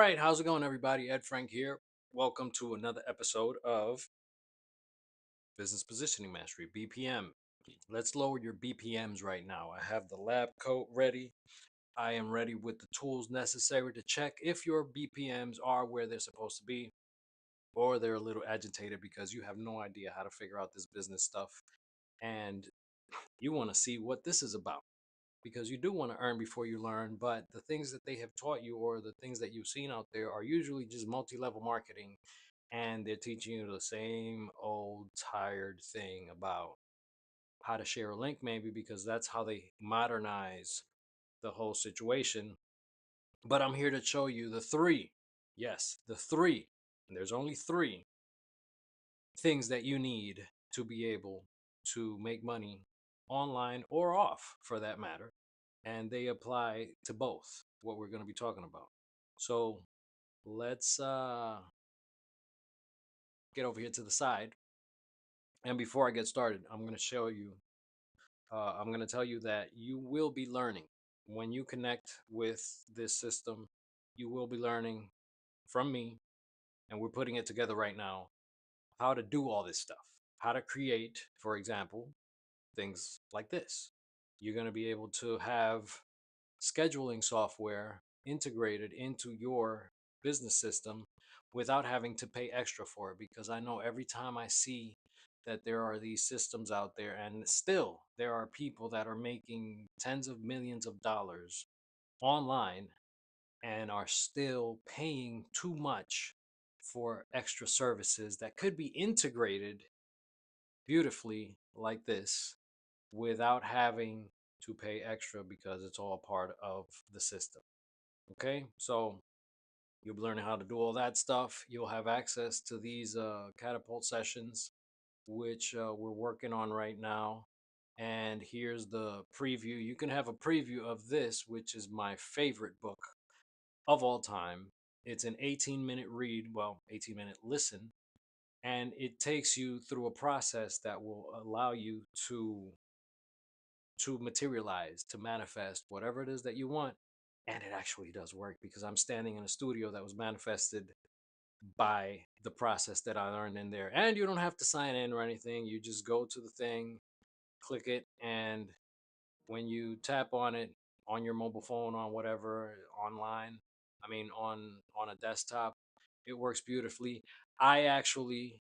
right, how's it going, everybody? Ed Frank here. Welcome to another episode of Business Positioning Mastery, BPM. Let's lower your BPMs right now. I have the lab coat ready. I am ready with the tools necessary to check if your BPMs are where they're supposed to be, or they're a little agitated because you have no idea how to figure out this business stuff. And you want to see what this is about because you do want to earn before you learn, but the things that they have taught you or the things that you've seen out there are usually just multi-level marketing, and they're teaching you the same old tired thing about how to share a link, maybe because that's how they modernize the whole situation. But I'm here to show you the three, yes, the three, and there's only three things that you need to be able to make money online or off for that matter, and they apply to both what we're going to be talking about. So let's get over here to the side, and before I get started, I'm going to show you I'm going to tell you that you will be learning when you connect with this system. You will be learning from me, and we're putting it together right now, how to do all this stuff, how to create, for example, things like this. You're going to be able to have scheduling software integrated into your business system without having to pay extra for it. Because I know every time I see that there are these systems out there, and still there are people that are making tens of millions of dollars online and are still paying too much for extra services that could be integrated beautifully like this without having to pay extra because it's all part of the system. Okay, so you'll be learning how to do all that stuff. You'll have access to these catapult sessions, which we're working on right now. And here's the preview. You can have a preview of this, which is my favorite book of all time. It's an 18-minute read, well, 18-minute listen, and it takes you through a process that will allow you to materialize, to manifest whatever it is that you want. And it actually does work because I'm standing in a studio that was manifested by the process that I learned in there. And you don't have to sign in or anything. You just go to the thing, click it, and when you tap on it on your mobile phone, on whatever, online, I mean on a desktop, it works beautifully. I actually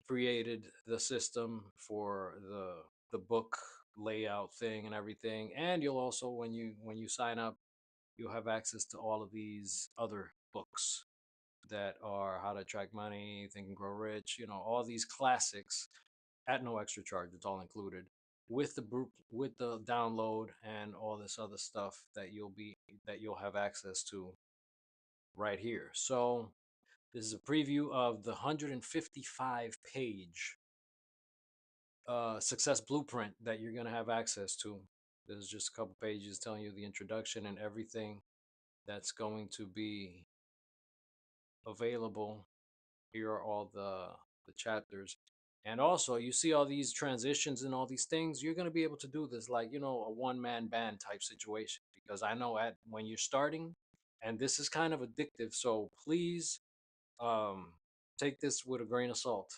created the system for the book layout thing and everything, and you'll also, when you sign up, you'll have access to all of these other books that are How to Attract Money, Think and Grow Rich, all these classics at no extra charge. It's all included with the group, with the download and all this other stuff that you'll have access to right here. So this is a preview of the 155 page success blueprint that you're going to have access to. There's just a couple pages telling you the introduction and everything that's going to be available. Here are all the chapters. And also, you see all these transitions and all these things. You're going to be able to do this like, a one-man band type situation, because I know at when you're starting, and this is kind of addictive. So please um, take this with a grain of salt.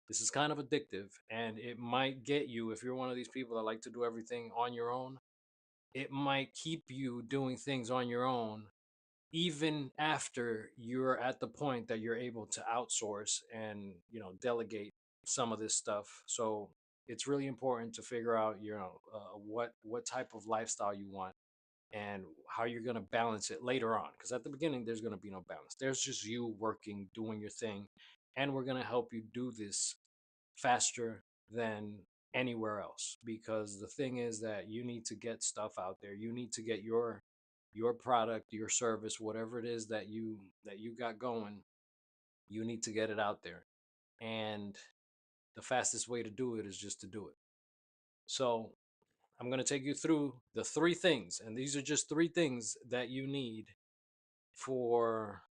This is kind of addictive, and it might get you, if you're one of these people that like to do everything on your own, it might keep you doing things on your own even after you're at the point that you're able to outsource and delegate some of this stuff. So it's really important to figure out what type of lifestyle you want and how you're going to balance it later on, because at the beginning there's going to be no balance. There's just you working, doing your thing, and we're going to help you do this faster than anywhere else, because the thing is that you need to get stuff out there. You need to get your product, your service, whatever it is that you got going, you need to get it out there. And the fastest way to do it is just to do it. So I'm going to take you through the three things, and these are just three things that you need for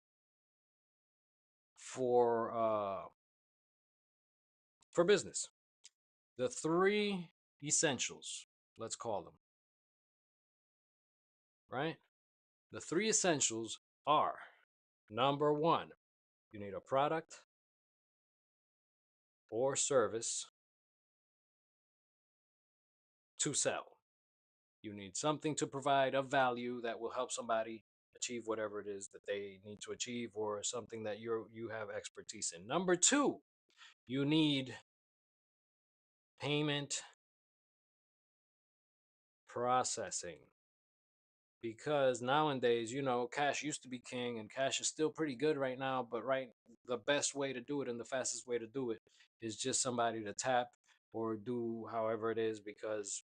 for uh for business. The three essentials, let's call them, right? The three essentials are Number one, you need a product or service to sell. You need something to provide of value that will help somebody achieve whatever it is that they need to achieve, or something that you have expertise in. Number two, you need payment processing, because nowadays, cash used to be king, and cash is still pretty good right now, but the best way to do it and the fastest way to do it is just somebody to tap or do however it is, because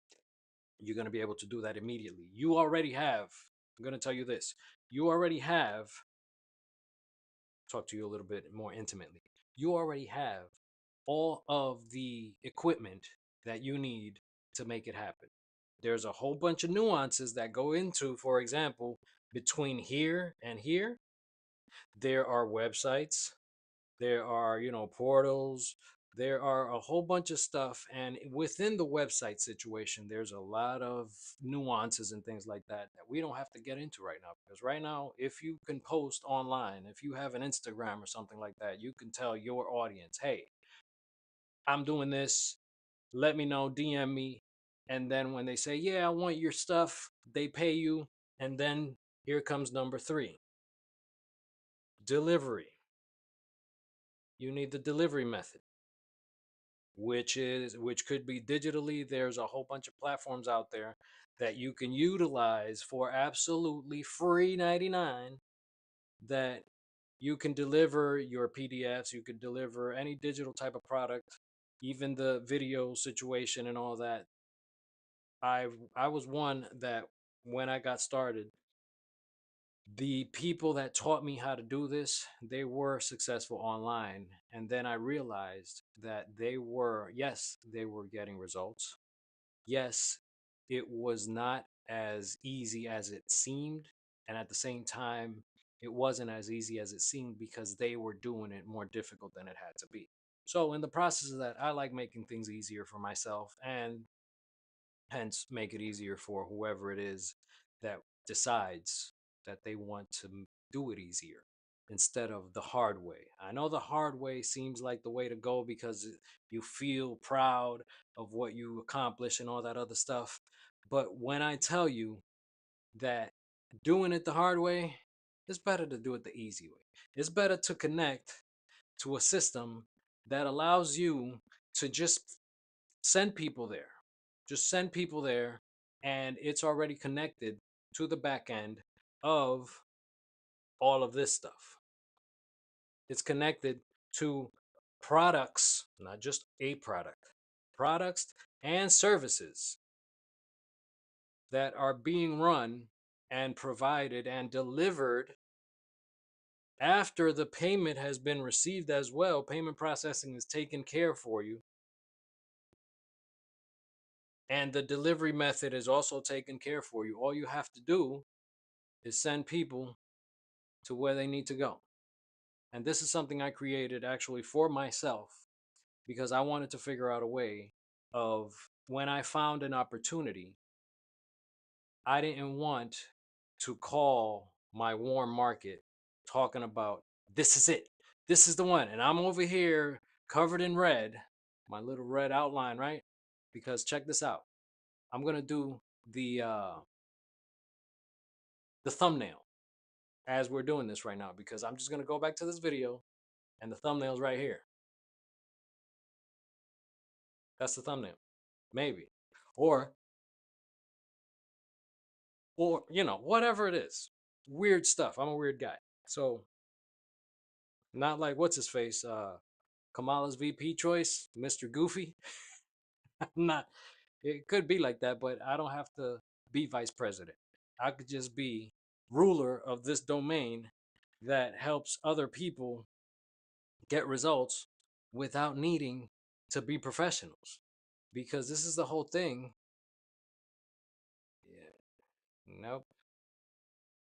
you're going to be able to do that immediately. You already have, I'm going to tell you this, you already have, talk to you a little bit more intimately, you already have all of the equipment that you need to make it happen. There's a whole bunch of nuances that go into, for example, between here and here, there are websites, there are, portals, there are a whole bunch of stuff. And within the website situation, there's a lot of nuances and things like that that we don't have to get into right now. Because right now, if you can post online, if you have an Instagram or something like that, you can tell your audience, hey, I'm doing this, let me know, DM me. And then when they say, yeah, I want your stuff, they pay you. And then here comes number three, delivery. You need the delivery method, which could be digitally. There's a whole bunch of platforms out there that you can utilize for absolutely free 99, that you can deliver your PDFs, you could deliver any digital type of product, even the video situation and all that. I was one that, when I got started, the people that taught me how to do this, they were successful online. And then I realized that yes, they were getting results. Yes, it was not as easy as it seemed. And at the same time, it wasn't as easy as it seemed because they were doing it more difficult than it had to be. So, in the process of that, I like making things easier for myself, and hence make it easier for whoever it is that decides that they want to do it easier instead of the hard way. I know the hard way seems like the way to go because you feel proud of what you accomplish and all that other stuff. But when I tell you that doing it the hard way, it's better to do it the easy way. It's better to connect to a system that allows you to just send people there. Just send people there, and it's already connected to the back end of all of this stuff. It's connected to products, not just a product, products and services that are being run and provided and delivered after the payment has been received as well. Payment processing is taken care for you, and the delivery method is also taken care for you. All you have to do is send people to where they need to go. And this is something I created actually for myself, because I wanted to figure out a way of, when I found an opportunity, I didn't want to call my warm market talking about, this is it, this is the one. And I'm over here covered in red, my little red outline, right? Because check this out. I'm going to do the thumbnail as we're doing this right now, because I'm just going to go back to this video, and the thumbnail's right here. That's the thumbnail. Maybe. Or whatever it is. Weird stuff. I'm a weird guy. So, not like what's his face, Kamala's VP choice, Mr. Goofy. I'm not, it could be like that, but I don't have to be vice president. I could just be ruler of this domain that helps other people get results without needing to be professionals. Because this is the whole thing. Yeah, nope.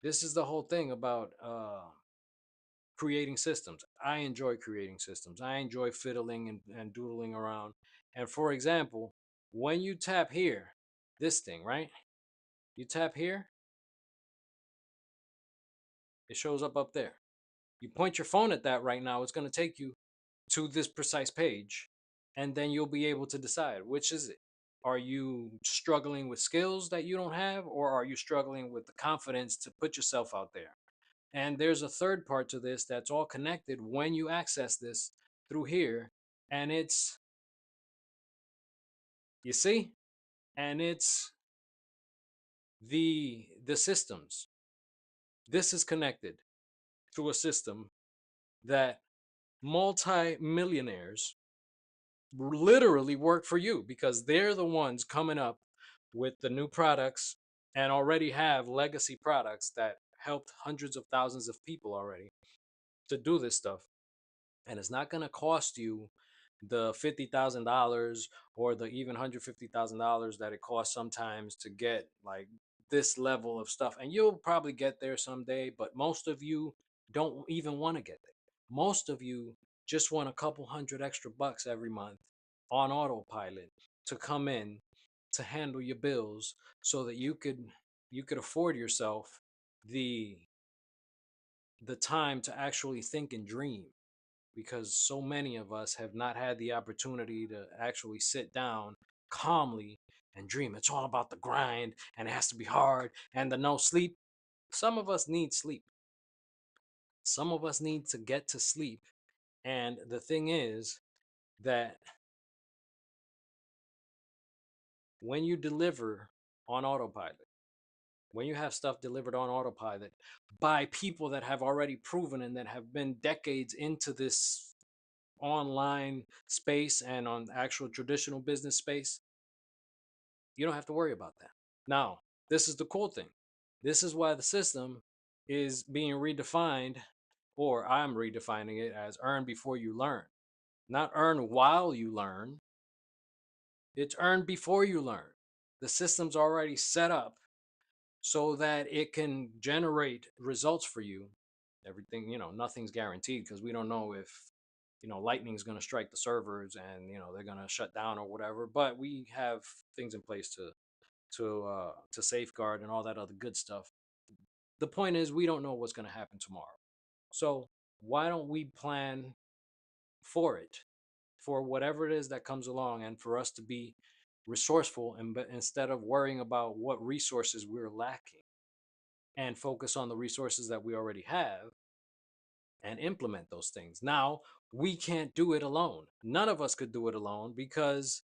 This is the whole thing about creating systems. I enjoy creating systems. I enjoy fiddling and doodling around. And for example, when you tap here, this thing, right? You tap here, it shows up there. You point your phone at that right now, it's going to take you to this precise page, and then you'll be able to decide which is it. Are you struggling with skills that you don't have, or are you struggling with the confidence to put yourself out there? And there's a third part to this that's all connected when you access this through here, and it's, you see, and it's the systems. This is connected through a system that multi-millionaires literally work for you, because they're the ones coming up with the new products and already have legacy products that helped hundreds of thousands of people already to do this stuff. And it's not going to cost you the $50,000 or the even $150,000 that it costs sometimes to get like this level of stuff. And you'll probably get there someday, but most of you don't even want to get there. Most of you just want a couple hundred extra bucks every month on autopilot to come in to handle your bills so that you could afford yourself the the time to actually think and dream, because so many of us have not had the opportunity to actually sit down calmly and dream. It's all about the grind and it has to be hard and the no sleep. Some of us need sleep. Some of us need to get to sleep. And the thing is that when you deliver on autopilot, when you have stuff delivered on autopilot by people that have already proven and that have been decades into this online space and on actual traditional business space, you don't have to worry about that. Now, this is the cool thing. This is why the system is being redefined, or I'm redefining it as earn before you learn. Not earn while you learn, it's earn before you learn. The system's already set up so that it can generate results for you. Everything, nothing's guaranteed because we don't know if, lightning's going to strike the servers and, they're going to shut down or whatever. But we have things in place to safeguard and all that other good stuff. The point is, we don't know what's going to happen tomorrow. So why don't we plan for it, for whatever it is that comes along, and for us to be resourceful, and but instead of worrying about what resources we're lacking, and focus on the resources that we already have and implement those things. Now, we can't do it alone. None of us could do it alone because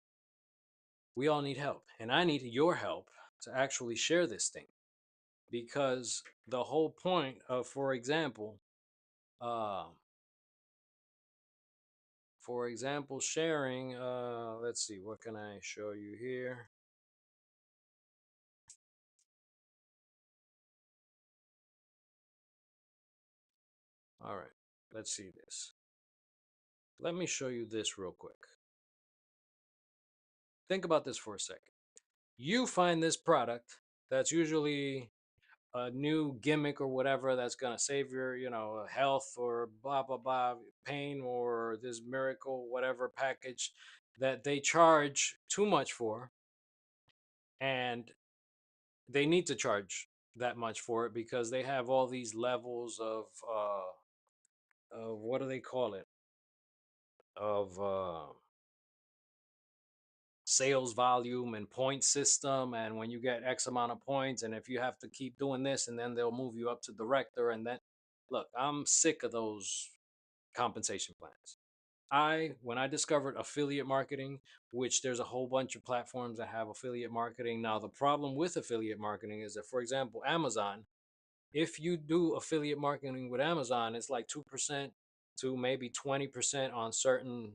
we all need help. And I need your help to actually share this thing, because the whole point of, uh, for example, sharing, let's see, what can I show you here? All right, let's see this. Let me show you this real quick. Think about this for a second. You find this product that's usually a new gimmick or whatever that's gonna save your, health or blah blah blah, pain, or this miracle whatever package that they charge too much for, and they need to charge that much for it because they have all these levels of what do they call it, of sales volume and point system. And when you get X amount of points, and if you have to keep doing this, and then they'll move you up to director. And then, look, I'm sick of those compensation plans. When I discovered affiliate marketing, which there's a whole bunch of platforms that have affiliate marketing. Now, the problem with affiliate marketing is that, for example, Amazon, if you do affiliate marketing with Amazon, it's like 2% to maybe 20% on certain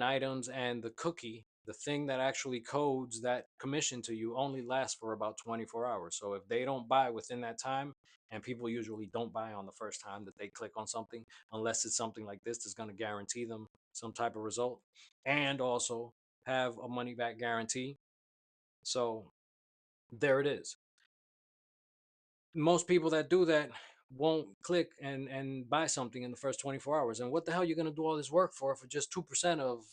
items, and the cookie, the thing that actually codes that commission to you, only lasts for about 24 hours. So if they don't buy within that time, and people usually don't buy on the first time that they click on something, unless it's something like this that's going to guarantee them some type of result, and also have a money back guarantee. So there it is. Most people that do that won't click and buy something in the first 24 hours. And what the hell are you going to do all this work for just 2% of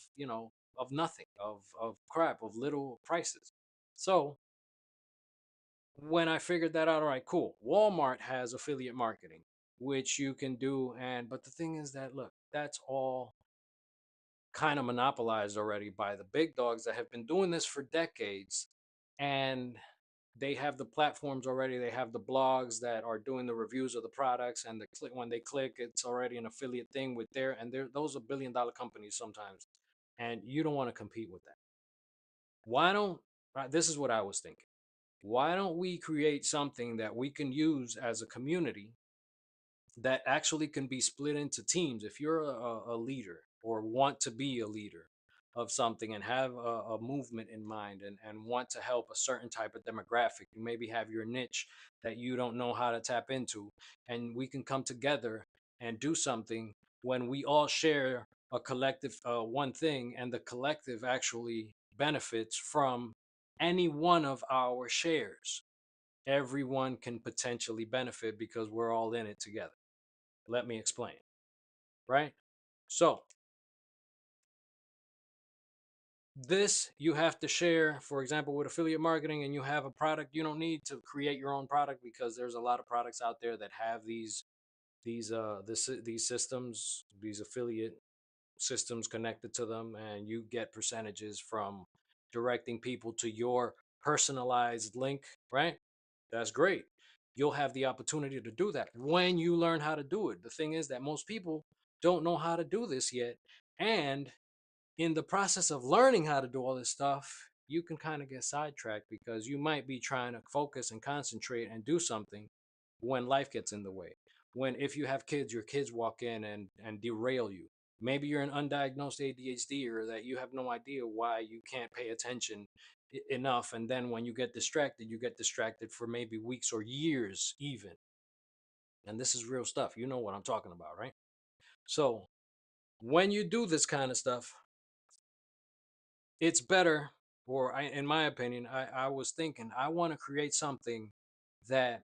nothing, of crap, of little prices? So when I figured that out, all right, cool, Walmart has affiliate marketing, which you can do. And but the thing is that, look, that's all kind of monopolized already by the big dogs that have been doing this for decades. And they have the platforms already. They have the blogs that are doing the reviews of the products, and the click when they click, it's already an affiliate thing with their, and those are billion-dollar companies sometimes, and you don't want to compete with that. Why don't This is what I was thinking. Why don't we create something that we can use as a community that actually can be split into teams? If you're a leader or want to be a leader of something and have a movement in mind, and want to help a certain type of demographic, you maybe have your niche that you don't know how to tap into, and we can come together and do something when we all share a collective one thing, and the collective actually benefits from any one of our shares. Everyone can potentially benefit because we're all in it together. Let me explain. Right? So, this you have to share, for example, with affiliate marketing, and you have a product. You don't need to create your own product because there's a lot of products out there that have these systems, these affiliate systems connected to them, and you get percentages from directing people to your personalized link, right? That's great. You'll have the opportunity to do that when you learn how to do it. The thing is that most people don't know how to do this yet. And in the process of learning how to do all this stuff, you can kind of get sidetracked because you might be trying to focus and concentrate and do something when life gets in the way. When, if you have kids, your kids walk in and derail you. Maybe you're an undiagnosed ADHD, or that you have no idea why you can't pay attention enough. And then when you get distracted for maybe weeks or years, even. And this is real stuff. You know what I'm talking about, right? So when you do this kind of stuff, it's better, in my opinion, I was thinking I want to create something that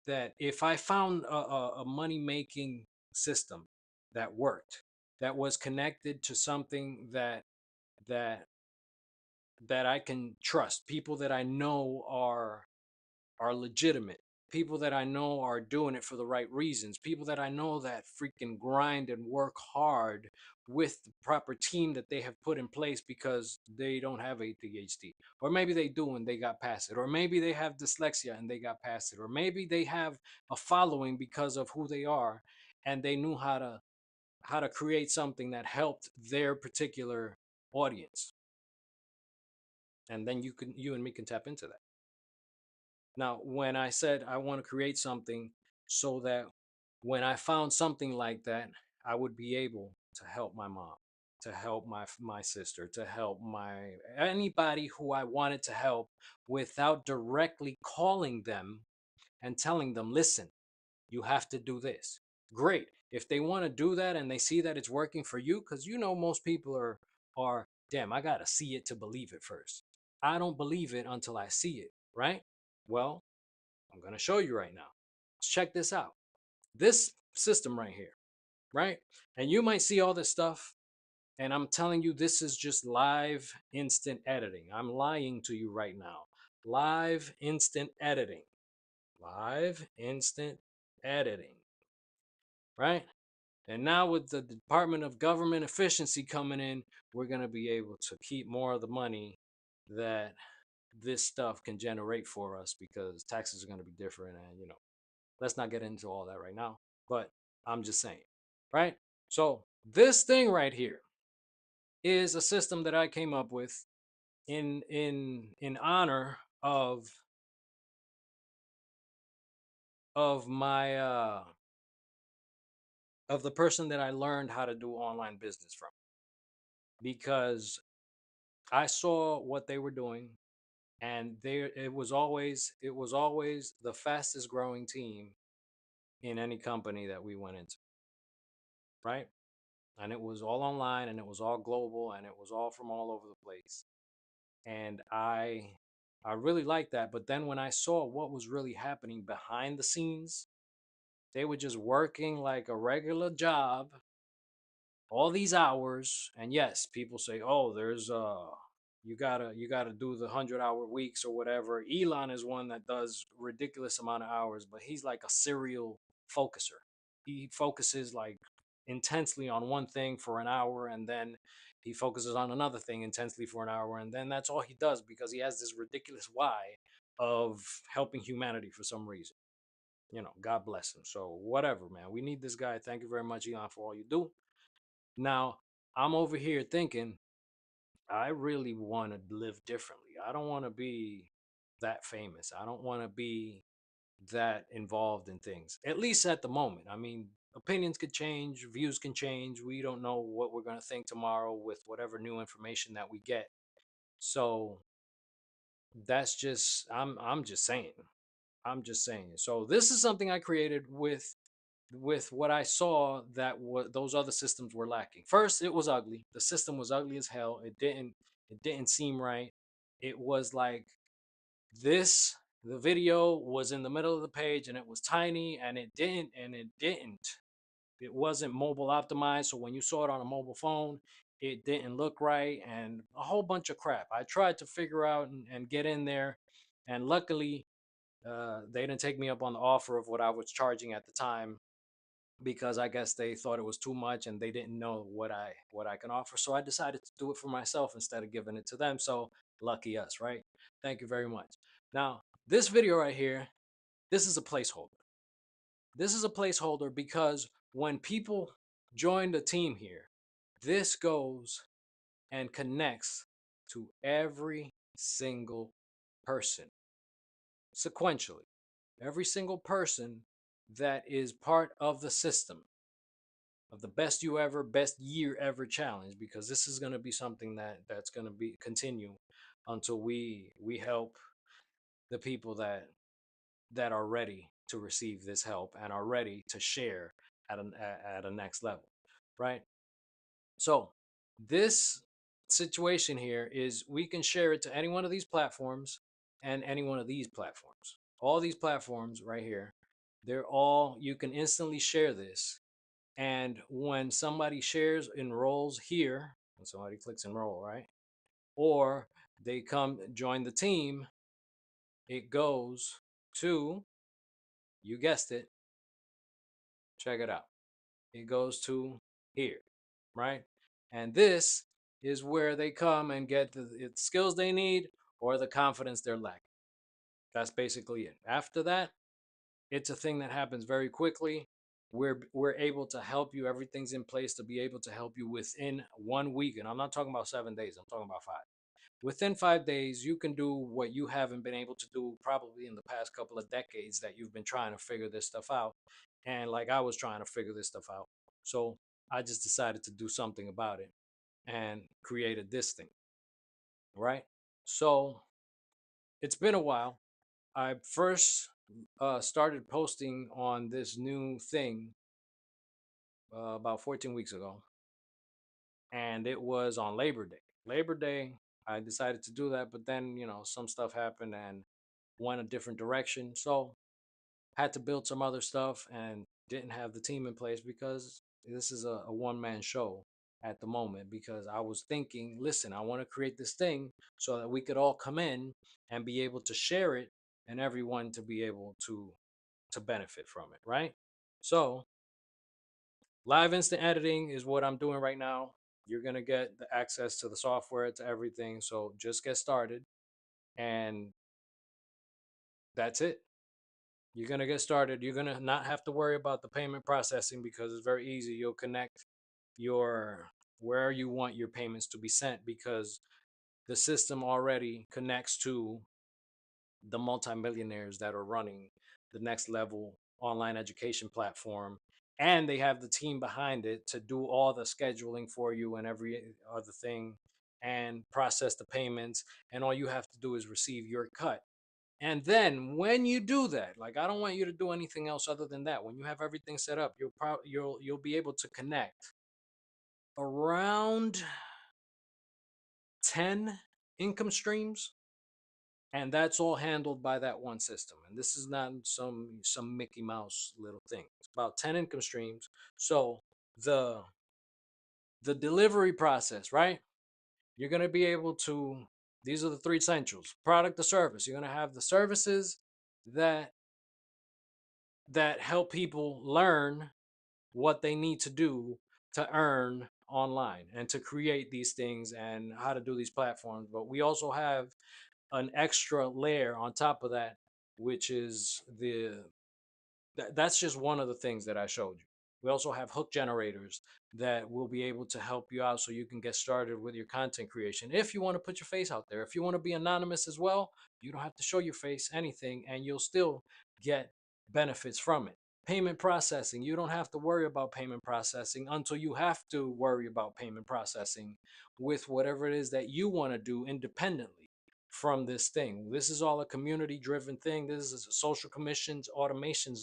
if I found a money making system that worked, that was connected to something that that I can trust, people that I know are legitimate, people that I know are doing it for the right reasons, people that I know that freaking grind and work hard with the proper team that they have put in place because they don't have ADHD. Or maybe they do and they got past it. Or maybe they have dyslexia and they got past it. Or maybe they have a following because of who they are, and they knew how to create something that helped their particular audience. And then you and me can tap into that. Now, when I said I want to create something so that when I found something like that, I would be able to help my mom, to help my sister, to help my anybody who I wanted to help without directly calling them and telling them, "Listen, you have to do this." Great. If they want to do that and they see that it's working for you, because most people are damn, I gotta see it to believe it first. I don't believe it until I see it, right? Well, I'm going to show you right now. Let's check this out. This system right here, right? And you might see all this stuff, and I'm telling you, this is just live instant editing. I'm lying to you right now. Live instant editing. Live instant editing, right? And now with the Department of Government Efficiency coming in, we're going to be able to keep more of the money that this stuff can generate for us, because taxes are going to be different. And let's not get into all that right now, but I'm just saying, right? So this thing right here is a system that I came up with in honor of my of the person that I learned how to do online business from, because I saw what they were doing, and there it was always the fastest growing team in any company that we went into, right? And it was all online, and it was all global, and it was all from all over the place. And I really liked that. But then when I saw what was really happening behind the scenes, they were just working like a regular job all these hours. And yes, people say, oh, there's you gotta do the 100-hour weeks or whatever. Elon is one that does ridiculous amount of hours, but he's like a serial focuser. He focuses like intensely on one thing for an hour, and then he focuses on another thing intensely for an hour, and then that's all he does because he has this ridiculous why of helping humanity for some reason. God bless him. So whatever, man. We need this guy. Thank you very much, Elon, for all you do. Now, I'm over here thinking I really want to live differently. I don't want to be that famous. I don't want to be that involved in things, at least at the moment. I mean, opinions could change, views can change. We don't know what we're going to think tomorrow with whatever new information that we get. So that's just I'm just saying. I'm just saying. So this is something I created with what I saw that what those other systems were lacking. First, it was ugly. The system was ugly as hell. It didn't seem right. It was like this the video was in the middle of the page and it was tiny and it wasn't mobile optimized, so when you saw it on a mobile phone it didn't look right and a whole bunch of crap. I tried to figure out and get in there, and luckily they didn't take me up on the offer of what I was charging at the time, because I guess they thought it was too much and they didn't know what I can offer. So I decided to do it for myself instead of giving it to them. So lucky us, right? Thank you very much. Now, this video right here, this is a placeholder. This is a placeholder because when people join the team here, this goes and connects to every single person sequentially. Every single person that is part of the system of the best you ever, best year ever challenge, because this is going to be something that's going to be continue until we help the people that are ready to receive this help and are ready to share at a next level, right? So this situation here is we can share it to any one of these platforms and any one of these platforms. All these platforms right here, they're all, you can instantly share this. And when somebody shares, enrolls here, when somebody clicks enroll, right? Or they come join the team, it goes to, you guessed it, check it out. It goes to here, right? And this is where they come and get the skills they need or the confidence they're lacking. That's basically it. After that, it's a thing that happens very quickly. We're able to help you. Everything's in place to be able to help you within 1 week. And I'm not talking about 7 days, I'm talking about 5. Within 5 days, you can do what you haven't been able to do probably in the past couple of decades that you've been trying to figure this stuff out. And like I was trying to figure this stuff out. So I just decided to do something about it and created this thing, right? So it's been a while. I first started posting on this new thing about 14 weeks ago, and it was on Labor Day. Labor Day, I decided to do that, but then some stuff happened and went a different direction. So had to build some other stuff and didn't have the team in place because this is a one-man show at the moment. Because I was thinking, listen, I want to create this thing so that we could all come in and be able to share it and everyone to be able to benefit from it, right? So live instant editing is what I'm doing right now. You're going to get the access to the software, to everything. So just get started and that's it. You're going to get started. You're going to not have to worry about the payment processing because it's very easy. You'll connect your where you want your payments to be sent because the system already connects to the multimillionaires that are running the next level online education platform, and they have the team behind it to do all the scheduling for you and every other thing and process the payments, and all you have to do is receive your cut. And then when you do that, like I don't want you to do anything else other than that. When you have everything set up, you'll be able to connect around 10 income streams, and that's all handled by that one system. And this is not some Mickey Mouse little thing. It's about 10 income streams. So the the delivery process, right? You're going to be able to, these are the three essentials: product to service. You're going to have the services that that help people learn what they need to do to earn online and to create these things and how to do these platforms. But we also have an extra layer on top of that, which is that's just one of the things that I showed you. We also have hook generators that will be able to help you out so you can get started with your content creation. If you want to put your face out there, if you want to be anonymous as well, you don't have to show your face, anything, and you'll still get benefits from it. Payment processing, you don't have to worry about payment processing until you have to worry about payment processing with whatever it is that you want to do independently from this thing. This is all a community driven thing. This is a social commission automation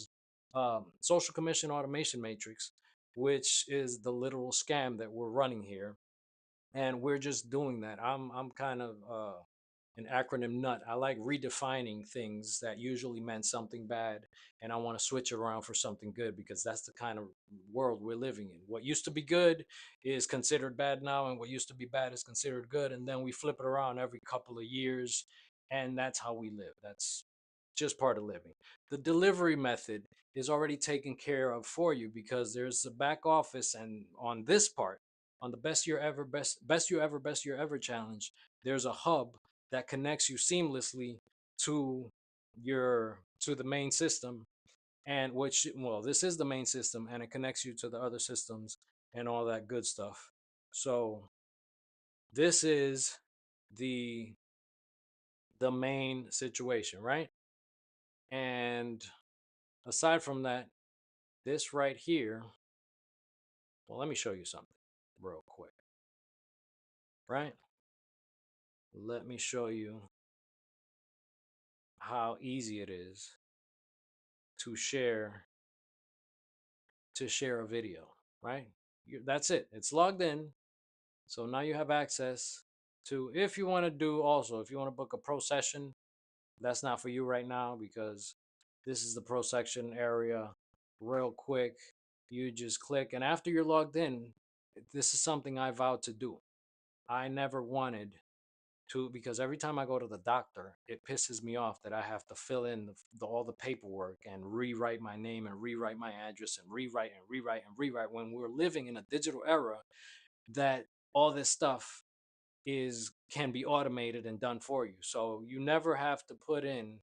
matrix, which is the literal scam that we're running here, and we're just doing that. I'm kind of an acronym nut. I like redefining things that usually meant something bad, and I want to switch it around for something good because that's the kind of world we're living in. What used to be good is considered bad now, and what used to be bad is considered good, and then we flip it around every couple of years, and that's how we live. That's just part of living. The delivery method is already taken care of for you because there's a back office, and on this part, on the best year ever challenge, there's a hub that connects you seamlessly to to the main system, and which, well, this is the main system and it connects you to the other systems and all that good stuff. So this is the the main situation, right? And aside from that, this right here, well, let me show you something real quick, right? Let me show you how easy it is to share a video, right? That's it. It's logged in. So now you have access to, if you want to do also, if you want to book a pro session, that's not for you right now because this is the pro section area. Real quick, you just click, and after you're logged in, this is something I vowed to do. I never wanted to, because every time I go to the doctor, it pisses me off that I have to fill in all the paperwork and rewrite my name and rewrite my address and rewrite when we're living in a digital era that all this stuff is can be automated and done for you. So you never have to put in,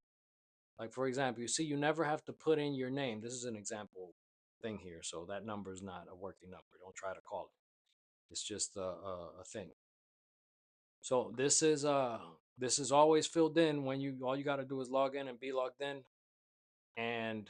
like, for example, you see, you never have to put in your name. This is an example thing here. So that number is not a working number. Don't try to call it. It's just a thing. So this is always filled in when you all you got to do is log in and be logged in, and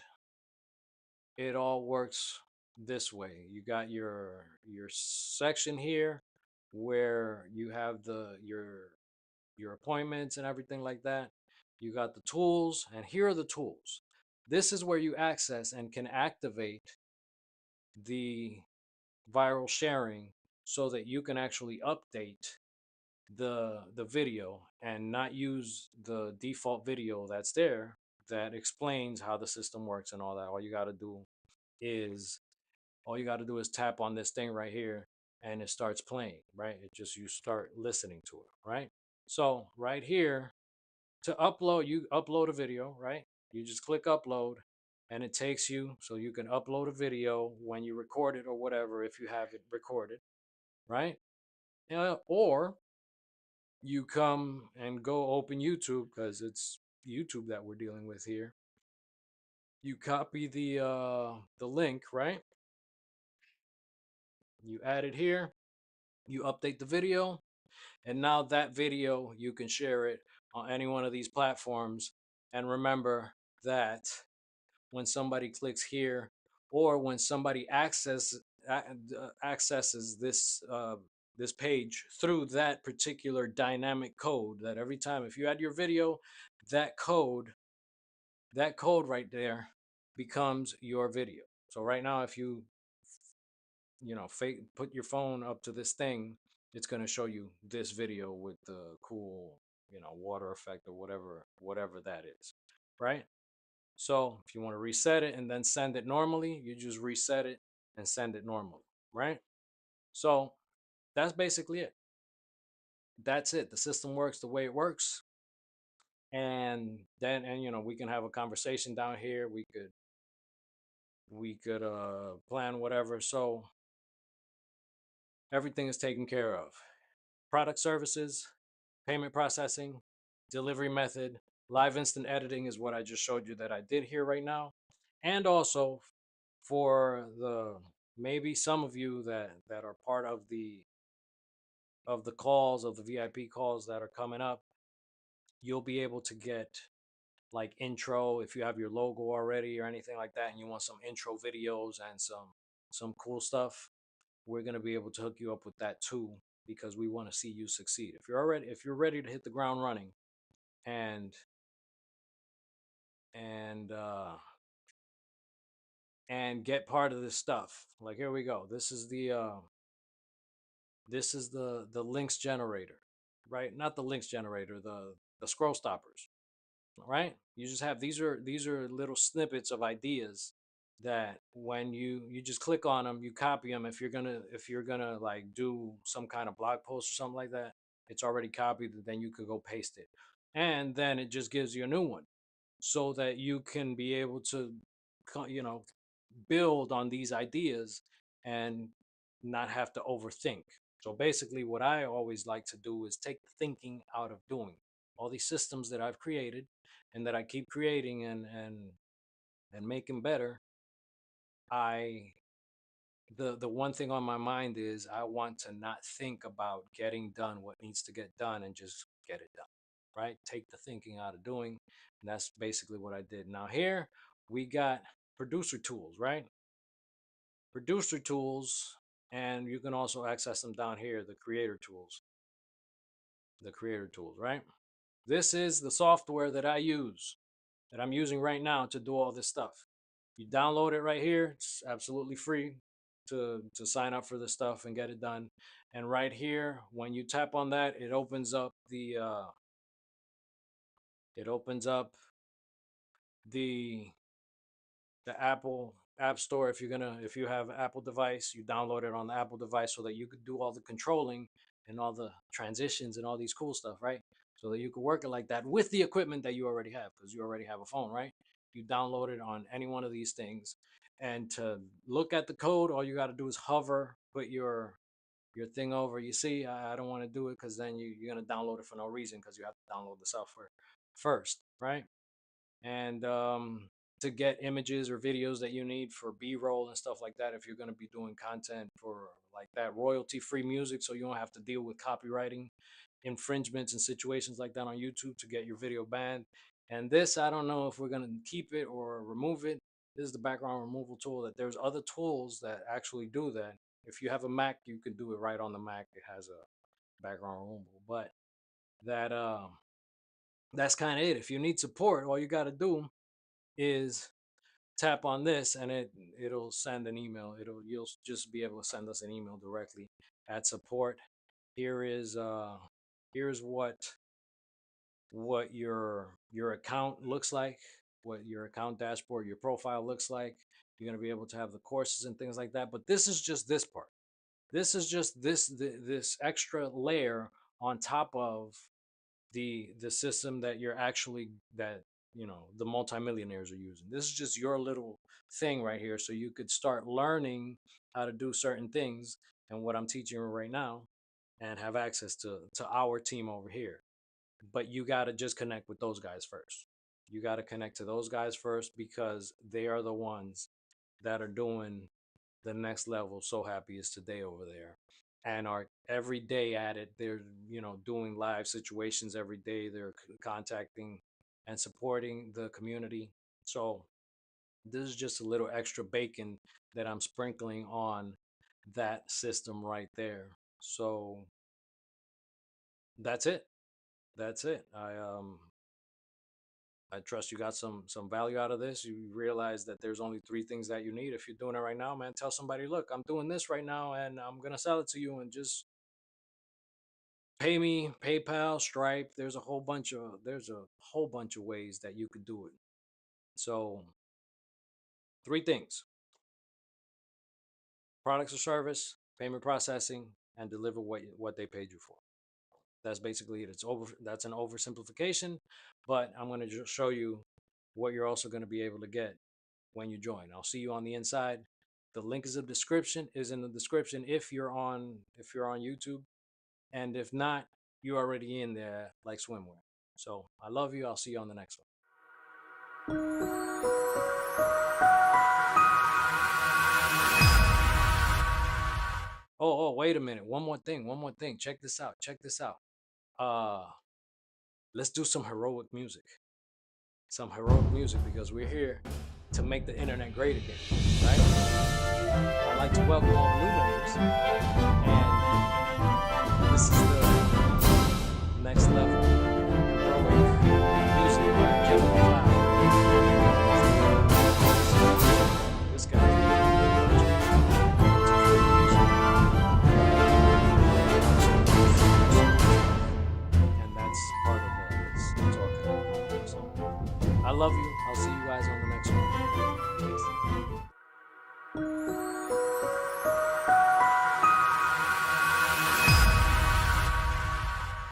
it all works this way. You got your section here where you have your appointments and everything like that. You got the tools, and here are the tools. This is where you access and can activate the viral sharing so that you can actually update the video and not use the default video that's there that explains how the system works and all that. Is all you got to do is tap on this thing right here and it starts playing, right? It just, you start listening to it, right? So right here, to upload, you upload a video, right? You just click upload and it takes you, so you can upload a video when you record it or whatever, if you have it recorded, right? Or you come and go open YouTube, because it's YouTube that we're dealing with here. You copy the link, right? You add it here, you update the video, and now that video you can share it on any one of these platforms. And remember that when somebody clicks here, or when somebody accesses this page through that particular dynamic code, that every time if you add your video, that code that code right there becomes your video. So right now, if fake put your phone up to this thing, it's going to show you this video with the cool, water effect or whatever that is, right? So if you want to reset it and then send it normally, you just reset it and send it normally, right? So that's basically it. That's it. The system works the way it works. And then, we can have a conversation down here. We could We could plan whatever. So everything is taken care of. Product services, payment processing, delivery method, live instant editing is what I just showed you that I did here right now. And also for the maybe some of you that are part of the calls of the VIP calls that are coming up, you'll be able to get like intro if you have your logo already or anything like that and you want some intro videos and some cool stuff. We're going to be able to hook you up with that too because we want to see you succeed. If you're ready to hit the ground running and and uh and get part of this stuff. Like here we go. This is the links generator, right? Not the links generator, the scroll stoppers, right? You just have these are little snippets of ideas that when you just click on them, you copy them. If you're gonna like do some kind of blog post or something like that, it's already copied. Then you could go paste it, and then it just gives you a new one, so that you can be able to, you know, build on these ideas and not have to overthink. So basically, what I always like to do is take the thinking out of doing all these systems that I've created and that I keep creating and making better. I the one thing on my mind is I want to not think about getting done what needs to get done and just get it done. Right? Take the thinking out of doing. And that's basically what I did. Now here we got producer tools, right? Producer tools, and you can also access them down here, the creator tools, right? This is the software that I use, that I'm using right now to do all this stuff. You download it right here. It's absolutely free to sign up for this stuff and get it done. And right here, when you tap on that, it opens up the the Apple App Store. If you have Apple device, you download it on the Apple device so that you could do all the controlling and all the transitions and all these cool stuff, right? So that you could work it like that with the equipment that you already have, because you already have a phone, right? You download it on any one of these things. And to look at the code, all you got to do is hover, put your thing over. You see, I don't want to do it because then you're gonna download it for no reason because you have to download the software first, right? And to get images or videos that you need for b-roll and stuff like that, if you're going to be doing content for like that, royalty free music, so you don't have to deal with copywriting infringements and situations like that on YouTube to get your video banned. And this, I don't know if we're going to keep it or remove it. This is the background removal tool. That there's other tools that actually do that. If you have a Mac, you can do it right on the Mac. It has a background removal, but that that's kind of it. If you need support, all you got to do is tap on this and it'll send an email. You'll just be able to send us an email directly at support. Here is here's what your account looks like, what your account dashboard, your profile looks like. You're going to be able to have the courses and things like that, but this is just this part. This is just this extra layer on top of the system that you're actually that the multimillionaires are using. This is just your little thing right here, so you could start learning how to do certain things and what I'm teaching you right now, and have access to our team over here. But you got to just connect with those guys first. You got to connect to those guys first because they are the ones that are doing the next level. So happy is today over there, and are every day at it. They're doing live situations every day. They're contacting and supporting the community. So this is just a little extra bacon that I'm sprinkling on that system right there. So that's it. That's it. I trust you got some value out of this. You realize that there's only three things that you need. If you're doing it right now, man, tell somebody, look, I'm doing this right now and I'm gonna sell it to you, and just pay me, PayPal, Stripe. There's a whole bunch of ways that you could do it. So three things: products or service, payment processing, and deliver what they paid you for. That's basically it. That's an oversimplification, but I'm gonna just show you what you're also gonna be able to get when you join. I'll see you on the inside. The link is in the description if you're on YouTube, and if not, you're already in there like swimwear. So I love you. I'll see you on the next one. Oh, wait a minute. One more thing. Check this out. Check this out. Uh, let's do some heroic music. Some heroic music because we're here to make the internet great again, right? I'd like to welcome all the new members.